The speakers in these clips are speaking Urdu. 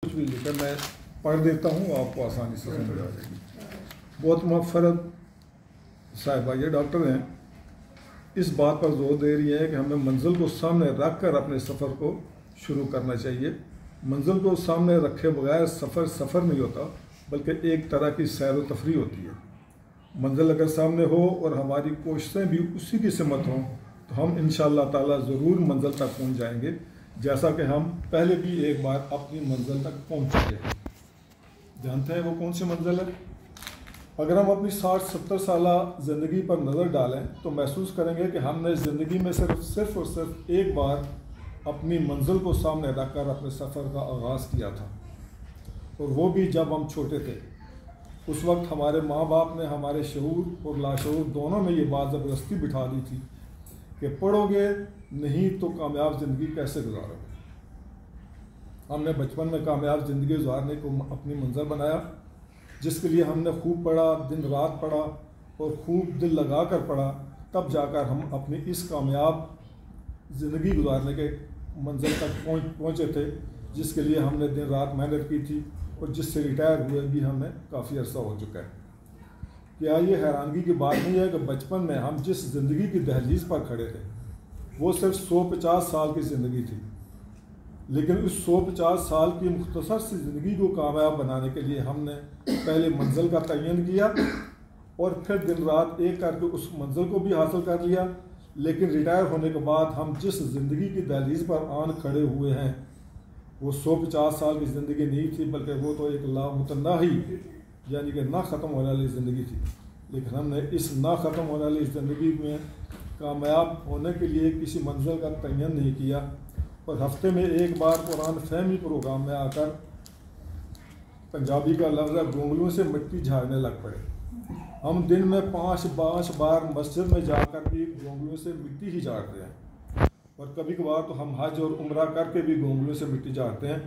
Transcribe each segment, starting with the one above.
کچھ بھی لکھا میں پڑھ دیتا ہوں، آپ کو آسانی سے سمجھ آ جائے گی۔ بہت مغفرت صاحبہ یہ ڈاکٹر ہیں، اس بات پر زور دے رہی ہے کہ ہمیں منزل کو سامنے رکھ کر اپنے سفر کو شروع کرنا چاہیے۔ منزل کو سامنے رکھے بغیر سفر نہیں ہوتا، بلکہ ایک طرح کی سیر و تفریح ہوتی ہے۔ منزل اگر سامنے ہو اور ہماری کوششیں بھی اسی کی سمت ہوں تو ہم انشاءاللہ تعالیٰ ضرور منزل تک پہنچ جائیں گے، جیسا کہ ہم پہلے بھی ایک بار اپنی منزل تک پہنچ چکے ہیں۔ جانتے ہیں وہ کون سی منزل ہے؟ اگر ہم اپنی 60-70 سالہ زندگی پر نظر ڈالیں تو محسوس کریں گے کہ ہم نے زندگی میں صرف اور صرف ایک بار اپنی منزل کو سامنے رکھ کر اپنے سفر کا آغاز کیا تھا، اور وہ بھی جب ہم چھوٹے تھے۔ اس وقت ہمارے ماں باپ نے ہمارے شعور اور لاشعور دونوں میں یہ بات زبردستی بٹھا دی تھی کہ پڑھو گے نہیں تو کامیاب زندگی کیسے گزارو گے۔ ہم نے بچپن میں کامیاب زندگی گزارنے کو اپنی منزل بنایا، جس کے لیے ہم نے خوب پڑھا، دن رات پڑھا اور خوب دل لگا کر پڑھا، تب جا کر ہم اپنی اس کامیاب زندگی گزارنے کے منزل تک پہنچے تھے، جس کے لیے ہم نے دن رات محنت کی تھی اور جس سے ریٹائر ہوئے بھی ہمیں کافی عرصہ ہو چکا ہے۔ کیا یہ حیرانگی کی بات نہیں ہے کہ بچپن میں ہم جس زندگی کی دہلیز پر کھڑے تھے وہ صرف 150 سال کی زندگی تھی، لیکن اس 150 سال کی مختصر سی زندگی کو کامیاب بنانے کے لیے ہم نے پہلے منزل کا تعین کیا اور پھر دن رات ایک کر کے اس منزل کو بھی حاصل کر لیا، لیکن ریٹائر ہونے کے بعد ہم جس زندگی کی دہلیز پر آن کھڑے ہوئے ہیں وہ 150 سال کی زندگی نہیں تھی، بلکہ وہ تو ایک لامتناہی یعنی کہ نہ ختم ہونے والی زندگی تھی۔ لیکن ہم نے اس نہ ختم ہونے والی زندگی میں کامیاب ہونے کے لیے کسی منزل کا تعین نہیں کیا، اور ہفتے میں ایک بار قرآن فہمی پروگرام میں آ کر پنجابی کا لفظ ہے گونگلوں سے مٹی جھاڑنے لگ پڑے۔ ہم دن میں 5 بار مسجد میں جا کر بھی گونگلوں سے مٹی ہی جھاڑتے ہیں، اور کبھی کبھار تو ہم حج اور عمرہ کر کے بھی گونگلوں سے مٹی جھاڑتے ہیں۔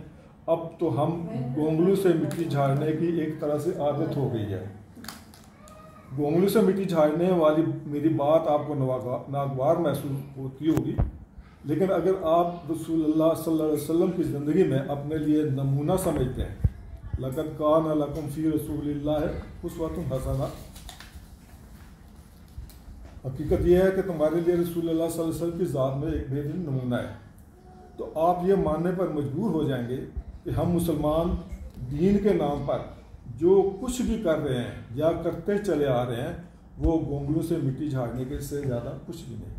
اب تو ہم گونگلوں سے مٹی جھاڑنے کی ایک طرح سے عادت ہو گئی ہے۔ گونگلوں سے مٹی جھاڑنے والی میری بات آپ کو ناگوار محسوس ہوتی ہوگی، لیکن اگر آپ رسول اللہ صلی اللہ علیہ وسلم کی زندگی میں اپنے لیے نمونہ سمجھتے ہیں، لَقَدْ كَانَ لَكُمْ فِي رَسُولِ اللَّهِ أُسْوَةٌ حَسَنَةٌ، حقیقت یہ ہے کہ تمہارے لیے رسول اللہ صلی اللہ علیہ وسلم کی ذات میں ایک بہترین نمونہ ہے۔ تو آپ یہ ماننے پر مجبور ہو جائیں گے کہ ہم مسلمان دین کے نام پر جو کچھ بھی کر رہے ہیں یا کرتے چلے آ رہے ہیں وہ گونگلوں سے مٹی جھاڑنے کے سے زیادہ کچھ بھی نہیں۔